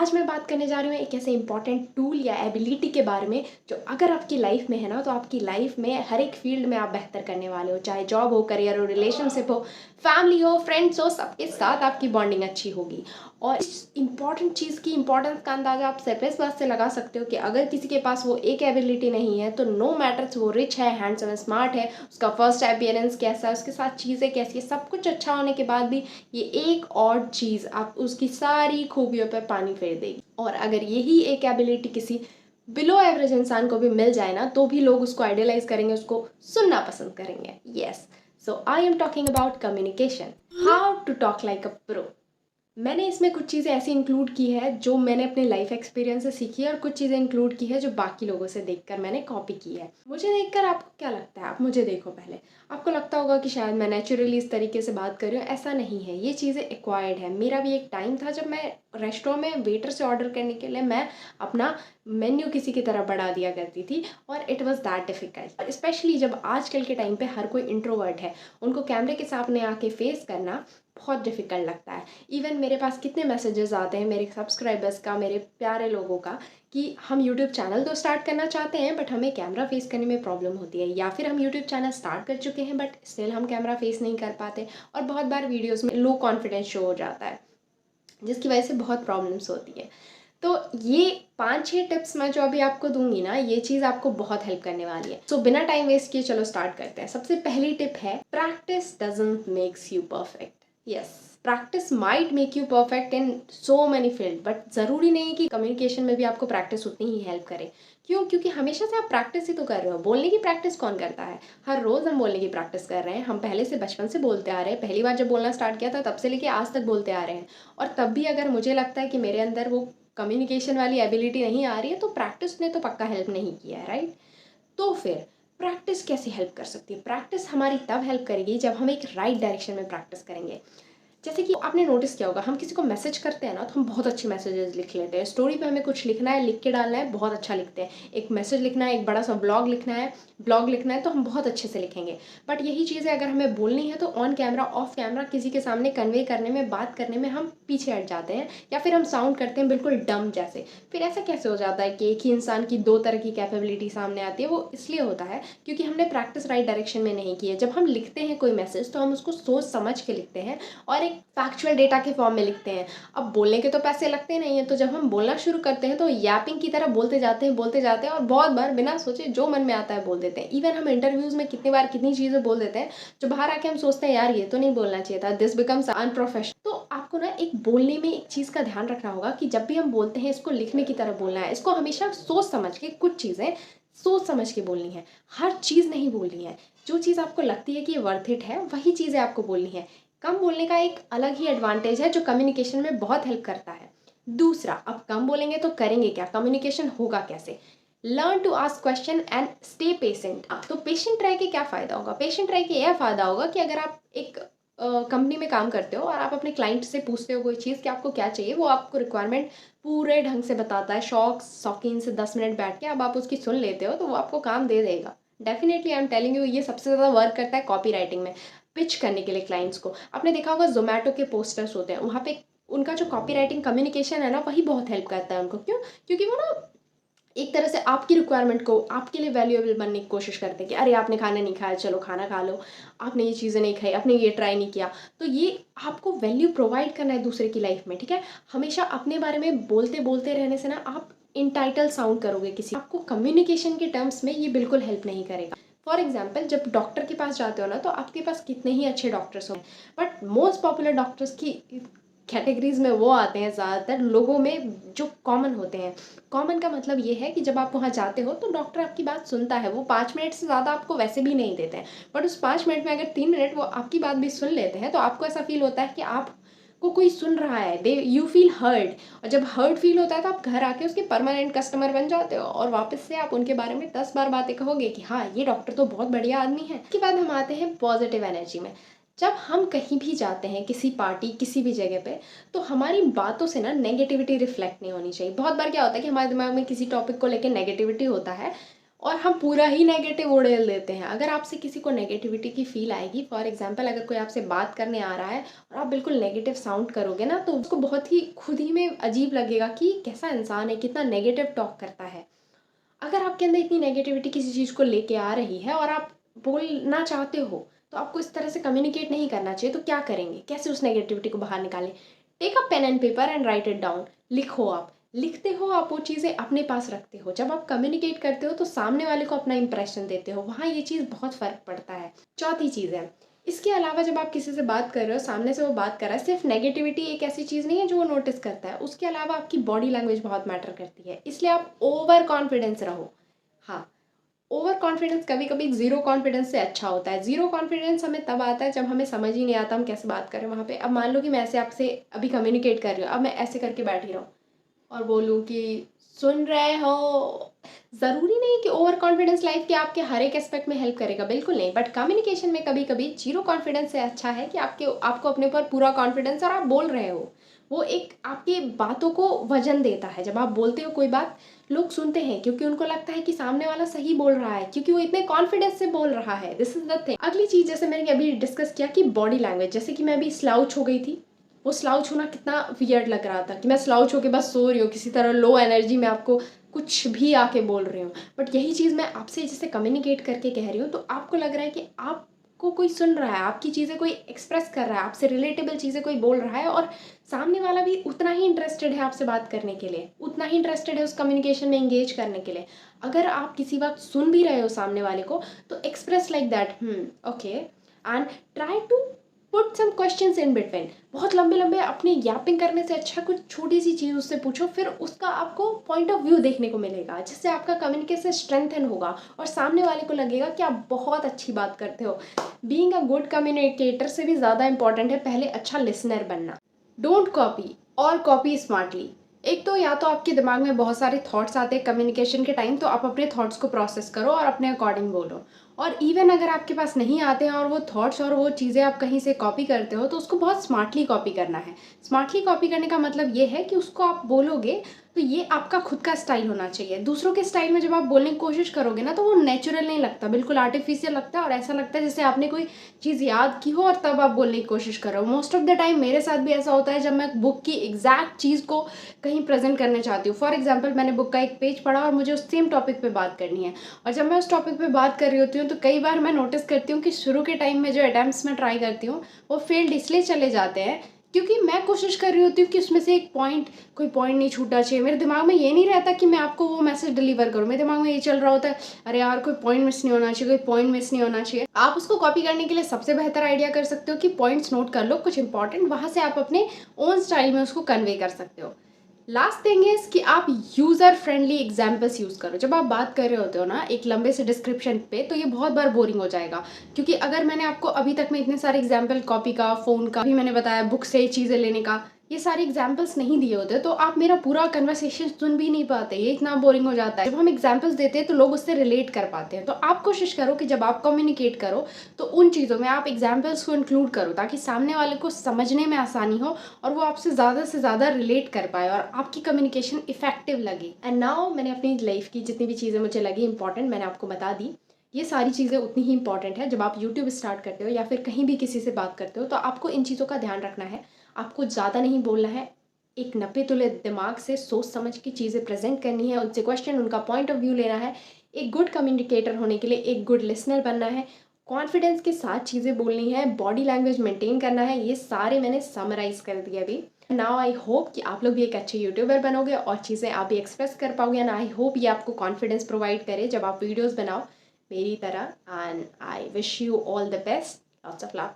आज मैं बात करने जा रही हूँ एक ऐसे इंपॉर्टेंट टूल या एबिलिटी के बारे में जो अगर आपकी लाइफ में है ना तो आपकी लाइफ में हर एक फील्ड में आप बेहतर करने वाले हो। चाहे जॉब हो, करियर हो, रिलेशनशिप हो, फैमिली हो, फ्रेंड्स हो, सबके साथ आपकी बॉन्डिंग अच्छी होगी। और इस इंपॉर्टेंट चीज़ की इंपॉर्टेंस का अंदाज़ा आप सिर्फ इस बात से लगा सकते हो कि अगर किसी के पास वो एक एबिलिटी नहीं है तो नो मैटर्स वो रिच है, हैंडसम है, स्मार्ट है, उसका फर्स्ट अपीयरेंस कैसा है, उसके साथ चीज़ें कैसी है, सब कुछ अच्छा होने के बाद भी ये एक और चीज़ आप उसकी सारी खूबियों पर पानी फेर देगी। और अगर यही एक एबिलिटी किसी बिलो एवरेज इंसान को भी मिल जाए ना तो भी लोग उसको आइडियलाइज करेंगे, उसको सुनना पसंद करेंगे। Yes, so I am talking about communication, how to talk like a pro. मैंने इसमें कुछ चीज़ें ऐसी इंक्लूड की है जो मैंने अपने लाइफ एक्सपीरियंस से सीखी है और कुछ चीज़ें इंक्लूड की है जो बाकी लोगों से देखकर मैंने कॉपी की है। मुझे देखकर आपको क्या लगता है? आप मुझे देखो पहले, आपको लगता होगा कि शायद मैं नेचुरली इस तरीके से बात कर रही हूँ। ऐसा नहीं है, ये चीज़ें एक्वायर्ड है। मेरा भी एक टाइम था जब मैं रेस्टोरेंट में वेटर से ऑर्डर करने के लिए मैं अपना मेन्यू किसी की तरह बढ़ा दिया करती थी और it was that difficult. Specially जब आजकल के टाइम पे हर कोई इंट्रोवर्ट है, उनको कैमरे के सामने आके फेस करना बहुत डिफ़िकल्ट लगता है। इवन मेरे पास कितने मैसेजेस आते हैं मेरे सब्सक्राइबर्स का, मेरे प्यारे लोगों का, कि हम यूट्यूब चैनल तो स्टार्ट करना चाहते हैं बट हमें कैमरा फेस करने में प्रॉब्लम होती है, या फिर हम यूट्यूब चैनल स्टार्ट कर चुके हैं बट स्टिल हम कैमरा फेस नहीं कर पाते, और बहुत बार वीडियोस में लो कॉन्फिडेंस शो हो जाता है जिसकी वजह से बहुत प्रॉब्लम्स होती है। तो ये 5-6 टिप्स मैं जो अभी आपको दूंगी ना, ये चीज़ आपको बहुत हेल्प करने वाली है। सो बिना टाइम वेस्ट किए चलो स्टार्ट करते हैं। सबसे पहली टिप है, practice doesn't makes you perfect. Yes, practice might make you perfect in so many field, but ज़रूरी नहीं कि कम्युनिकेशन में भी आपको प्रैक्टिस उतनी ही हेल्प करे। क्यों? क्योंकि हमेशा से आप प्रैक्टिस ही तो कर रहे हो। बोलने की प्रैक्टिस कौन करता है? हर रोज़ हम बोलने की प्रैक्टिस कर रहे हैं। हम पहले से बचपन से बोलते आ रहे हैं। पहली बार जब बोलना स्टार्ट किया था तब से लेके आज तक बोलते आ रहे हैं। और तब भी अगर मुझे लगता है कि मेरे अंदर वो कम्युनिकेशन वाली एबिलिटी नहीं आ रही है तो प्रैक्टिस ने तो पक्का हेल्प नहीं किया है, राइट? तो फिर प्रैक्टिस कैसे हेल्प कर सकती है? प्रैक्टिस हमारी तब हेल्प करेगी जब हम एक राइट डायरेक्शन में प्रैक्टिस करेंगे। जैसे कि आपने नोटिस किया होगा, हम किसी को मैसेज करते हैं ना तो हम बहुत अच्छे मैसेजेस लिख लेते हैं। स्टोरी पे हमें कुछ लिखना है, लिख के डालना है, बहुत अच्छा लिखते हैं। एक मैसेज लिखना है, एक बड़ा सा ब्लॉग लिखना है तो हम बहुत अच्छे से लिखेंगे। बट यही चीज़ें अगर हमें बोलनी है तो ऑन कैमरा, ऑफ कैमरा, किसी के सामने कन्वे करने में, बात करने में हम पीछे हट जाते हैं, या फिर हम साउंड करते हैं बिल्कुल डम जैसे। फिर ऐसा कैसे हो जाता है कि एक ही इंसान की दो तरह की कैपेबिलिटी सामने आती है? वो इसलिए होता है क्योंकि हमने प्रैक्टिस राइट डायरेक्शन में नहीं की है। जब हम लिखते हैं कोई मैसेज तो हम उसको सोच समझ के लिखते हैं और एक फैक्चुअल डेटा के फॉर्म में लिखते हैं। अब बोलने के तो पैसे लगते नहीं हैं, तो जब हम बोलना शुरू करते हैं तो यापिंग की तरह बोलते जाते हैं और बहुत बार बिना सोचे जो मन में आता है बोल देते हैं। इवन हम इंटरव्यूज़ में कितनी बार कितनी चीज़ें बोल देते हैं जो बाहर आके हम सोचते हैं यार ये तो नहीं बोलना चाहिए था, दिस बिकम्स अनप्रोफेशनल। तो आपको ना एक बोलने में एक चीज़ का ध्यान रखना होगा कि जब भी हम बोलते हैं इसको लिखने की तरह बोलना है। इसको हमेशा सोच समझ के, कुछ चीज़ें सोच समझ के बोलनी है, हर चीज़ नहीं बोलनी है। जो चीज़ आपको लगती है कि ये वर्थ इट है वही चीज़ें आपको बोलनी है। कम बोलने का एक अलग ही एडवांटेज है जो कम्युनिकेशन में बहुत हेल्प करता है। दूसरा, अब कम बोलेंगे तो करेंगे क्या? कम्युनिकेशन होगा कैसे? Learn to ask question and stay patient. तो पेशेंट रह के क्या फ़ायदा होगा? पेशेंट रह के यह फ़ायदा होगा कि अगर आप एक कंपनी में काम करते हो और आप अपने क्लाइंट से पूछते हो कोई चीज़ कि आपको क्या चाहिए, वो आपको रिक्वायरमेंट पूरे ढंग से बताता है, शौकीन से 10 मिनट बैठ के अब आप उसकी सुन लेते हो तो वो आपको काम दे देगा। Definitely I am telling you, ये सबसे ज़्यादा वर्क करता है कॉपी राइटिंग में, पिच करने के लिए क्लाइंट्स को। आपने देखा होगा ज़ोमैटो के पोस्टर्स होते हैं, वहाँ पे उनका जो कॉपी राइटिंग कम्युनिकेशन है ना वही बहुत हेल्प करता है उनको। क्यों? क्योंकि वो ना एक तरह से आपकी रिक्वायरमेंट को आपके लिए वैल्यूएबल बनने की कोशिश करते हैं कि अरे आपने खाना नहीं खाया, चलो खाना खा लो, आपने ये चीज़ें नहीं खाई, आपने ये ट्राई नहीं किया। तो ये आपको वैल्यू प्रोवाइड करना है दूसरे की लाइफ में, ठीक है? हमेशा अपने बारे में बोलते बोलते रहने से ना आप इंटाइटल साउंड करोगे किसी, आपको कम्युनिकेशन के टर्म्स में ये बिल्कुल हेल्प नहीं करेगा। फॉर एग्जाम्पल, जब डॉक्टर के पास जाते हो ना तो आपके पास कितने ही अच्छे डॉक्टर्स हों, बट मोस्ट पॉपुलर डॉक्टर्स की कैटेगरीज में वो आते हैं ज़्यादातर लोगों में जो कॉमन होते हैं। कॉमन का मतलब ये है कि जब आप वहाँ जाते हो तो डॉक्टर आपकी बात सुनता है, वो 5 मिनट से ज़्यादा आपको वैसे भी नहीं देते हैं, बट उस 5 मिनट में अगर 3 मिनट वो आपकी बात भी सुन लेते हैं तो आपको ऐसा फील होता है कि आपको कोई सुन रहा है, दे यू फील हर्ड। और जब हर्ड फील होता है तो आप घर आके उसके परमानेंट कस्टमर बन जाते हो और वापस से आप उनके बारे में 10 बार बातें कहोगे कि हाँ ये डॉक्टर तो बहुत बढ़िया आदमी है। इसके बाद हम आते हैं पॉजिटिव एनर्जी में। जब हम कहीं भी जाते हैं, किसी पार्टी, किसी भी जगह पे, तो हमारी बातों से ना नेगेटिविटी रिफ्लेक्ट नहीं होनी चाहिए। बहुत बार क्या होता है कि हमारे दिमाग में किसी टॉपिक को लेकर नेगेटिविटी होता है और हम पूरा ही नेगेटिव उड़ेल देते हैं। अगर आपसे किसी को नेगेटिविटी की फ़ील आएगी, फॉर एग्ज़ाम्पल अगर कोई आपसे बात करने आ रहा है और आप बिल्कुल नेगेटिव साउंड करोगे ना, तो उसको बहुत ही खुद ही में अजीब लगेगा कि कैसा इंसान है, कितना नेगेटिव टॉक करता है। अगर आपके अंदर इतनी नेगेटिविटी किसी चीज़ को लेके आ रही है और आप बोलना चाहते हो, तो आपको इस तरह से कम्युनिकेट नहीं करना चाहिए। तो क्या करेंगे? कैसे उस नेगेटिविटी को बाहर निकालें? Take a pen and paper and write it down. लिखो आप। लिखते हो आप वो चीज़ें अपने पास रखते हो। जब आप कम्युनिकेट करते हो तो सामने वाले को अपना इंप्रेशन देते हो। वहाँ ये चीज़ बहुत फ़र्क पड़ता है। चौथी चीज़ है, इसके अलावा जब आप किसी से बात कर रहे हो, सामने से वो बात कर रहा है, सिर्फ नेगेटिविटी एक ऐसी चीज़ नहीं है जो वो नोटिस करता है। उसके अलावा आपकी बॉडी लैंग्वेज बहुत मैटर करती है। इसलिए आप ओवर कॉन्फिडेंस रहो। हाँ, ओवर कॉन्फिडेंस कभी-कभी ज़ीरो कॉन्फिडेंस से अच्छा होता है। ज़ीरो कॉन्फिडेंस हमें तब आता है जब हमें समझ ही नहीं आता हम कैसे बात करें वहाँ पे। अब मान लो कि मैं ऐसे आपसे अभी कम्युनिकेट कर रही हूँ, अब मैं ऐसे करके बैठी रहूँ और बोलूँ कि सुन रहे हो। ज़रूरी नहीं कि ओवर कॉन्फिडेंस लाइफ के आपके हर एक एस्पेक्ट में हेल्प करेगा, बिल्कुल नहीं। बट कम्युनिकेशन में कभी-कभी ज़ीरो कॉन्फिडेंस से अच्छा है कि आपको अपने ऊपर पूरा कॉन्फिडेंस और आप बोल रहे हो। वो एक आपकी बातों को वज़न देता है। जब आप बोलते हो कोई बात, लोग सुनते हैं क्योंकि उनको लगता है कि सामने वाला सही बोल रहा है, क्योंकि वो इतने कॉन्फिडेंस से बोल रहा है। This is the thing. अगली चीज़ जैसे मैंने अभी डिस्कस किया कि बॉडी लैंग्वेज, जैसे कि मैं अभी स्लाउच हो गई थी। वो स्लाउच होना कितना वियर्ड लग रहा था कि मैं स्लाउच होके बस सो रही हूँ, किसी तरह लो एनर्जी में आपको कुछ भी आके बोल रही हूँ। बट यही चीज़ मैं आपसे जैसे कम्युनिकेट करके कह रही हूँ, तो आपको लग रहा है कि आपको कोई सुन रहा है, आपकी चीज़ें कोई एक्सप्रेस कर रहा है, आपसे रिलेटेबल चीज़ें कोई बोल रहा है और सामने वाला भी उतना ही इंटरेस्टेड है आपसे बात करने के लिए, उतना ही इंटरेस्टेड है उस कम्युनिकेशन में एंगेज करने के लिए। अगर आप किसी बात सुन भी रहे हो सामने वाले को, तो express like that, okay, and try to put some questions in between. बहुत लंबे लंबे अपनी यापिंग करने से अच्छा कुछ छोटी सी चीज़ उससे पूछो, फिर उसका आपको पॉइंट ऑफ व्यू देखने को मिलेगा, जिससे आपका कम्युनिकेशन स्ट्रेंथन होगा और सामने वाले को लगेगा कि आप बहुत अच्छी बात करते हो। बीइंग अ गुड कम्युनिकेटर से भी ज़्यादा इंपॉर्टेंट है पहले अच्छा लिसनर बनना। डोंट कॉपी और कॉपी स्मार्टली। एक तो या तो आपके दिमाग में बहुत सारे थॉट्स आते हैं कम्युनिकेशन के टाइम, तो आप अपने थॉट्स को प्रोसेस करो और अपने अकॉर्डिंग बोलो। और इवन अगर आपके पास नहीं आते हैं और वो थॉट्स और वो चीज़ें आप कहीं से कॉपी करते हो, तो उसको बहुत स्मार्टली कॉपी करना है। स्मार्टली कॉपी करने का मतलब ये है कि उसको आप बोलोगे तो ये आपका खुद का स्टाइल होना चाहिए। दूसरों के स्टाइल में जब आप बोलने की कोशिश करोगे ना, तो वो नेचुरल नहीं लगता, बिल्कुल आर्टिफिशियल लगता है और ऐसा लगता है जैसे आपने कोई चीज़ याद की हो और तब आप बोलने की कोशिश करो। मोस्ट ऑफ द टाइम मेरे साथ भी ऐसा होता है जब मैं बुक की एग्जैक्ट चीज़ को कहीं प्रेजेंट करना चाहती हूँ। फॉर एग्जाम्पल मैंने बुक का एक पेज पढ़ा और मुझे उस सेम टॉपिक पे बात करनी है, और जब मैं उस टॉपिक पे बात कर रही होती हूँ तो कई बार मैं नोटिस करती हूँ कि शुरू के टाइम में जो अटैम्प्ट्स मैं ट्राई करती हूँ वो फेल्ड इसलिए चले जाते हैं क्योंकि मैं कोशिश कर रही होती हूँ कि उसमें से एक पॉइंट, कोई पॉइंट नहीं छूटना चाहिए। मेरे दिमाग में ये नहीं रहता कि मैं आपको वो मैसेज डिलीवर करूँ, मेरे दिमाग में ये चल रहा होता है, अरे यार कोई पॉइंट मिस नहीं होना चाहिए, कोई पॉइंट मिस नहीं होना चाहिए। आप उसको कॉपी करने के लिए सबसे बेहतर आइडिया कर सकते हो कि पॉइंट्स नोट कर लो कुछ इंपॉर्टेंट, वहाँ से आप अपने ओन स्टाइल में उसको कन्वे कर सकते हो। लास्ट थिंग इज कि आप यूज़र फ्रेंडली एग्जाम्पल्स यूज़ करो। जब आप बात कर रहे होते हो ना एक लंबे से डिस्क्रिप्शन पे, तो ये बहुत बार बोरिंग हो जाएगा, क्योंकि अगर मैंने आपको अभी तक में इतने सारे एग्जाम्पल कॉपी का, फ़ोन का भी मैंने बताया, बुक से चीज़ें लेने का, ये सारे एग्जाम्पल्स नहीं दिए होते तो आप मेरा पूरा कन्वर्सेशन सुन भी नहीं पाते। ये इतना बोरिंग हो जाता है। जब हम एग्जाम्पल्स देते हैं तो लोग उससे रिलेट कर पाते हैं। तो आप कोशिश करो कि जब आप कम्युनिकेट करो तो उन चीज़ों में आप एग्जाम्पल्स को इंक्लूड करो, ताकि सामने वाले को समझने में आसानी हो और वो आपसे ज़्यादा से ज़्यादा रिलेट कर पाए और आपकी कम्युनिकेशन इफेक्टिव लगे। एंड नाउ मैंने अपनी लाइफ की जितनी भी चीज़ें मुझे लगी इंपॉर्टेंट मैंने आपको बता दी। ये सारी चीज़ें उतनी ही इंपॉर्टेंट है। जब आप यूट्यूब स्टार्ट करते हो या फिर कहीं भी किसी से बात करते हो तो आपको इन चीज़ों का ध्यान रखना है। आपको ज़्यादा नहीं बोलना है, एक 90 तुले दिमाग से सोच समझ के चीज़ें प्रेजेंट करनी है, उनसे क्वेश्चन, उनका पॉइंट ऑफ व्यू लेना है। एक गुड कम्युनिकेटर होने के लिए एक गुड लिसनर बनना है, कॉन्फिडेंस के साथ चीज़ें बोलनी है, बॉडी लैंग्वेज मेंटेन करना है। ये सारे मैंने समराइज कर दिए अभी। नाउ आई होप कि आप लोग भी एक अच्छे यूट्यूबर बनोगे और चीज़ें आप भी एक्सप्रेस कर पाओगे, एंड आई होप ये आपको कॉन्फिडेंस प्रोवाइड करे जब आप वीडियोज़ बनाओ मेरी तरह। And I wish you all the best, lots of love.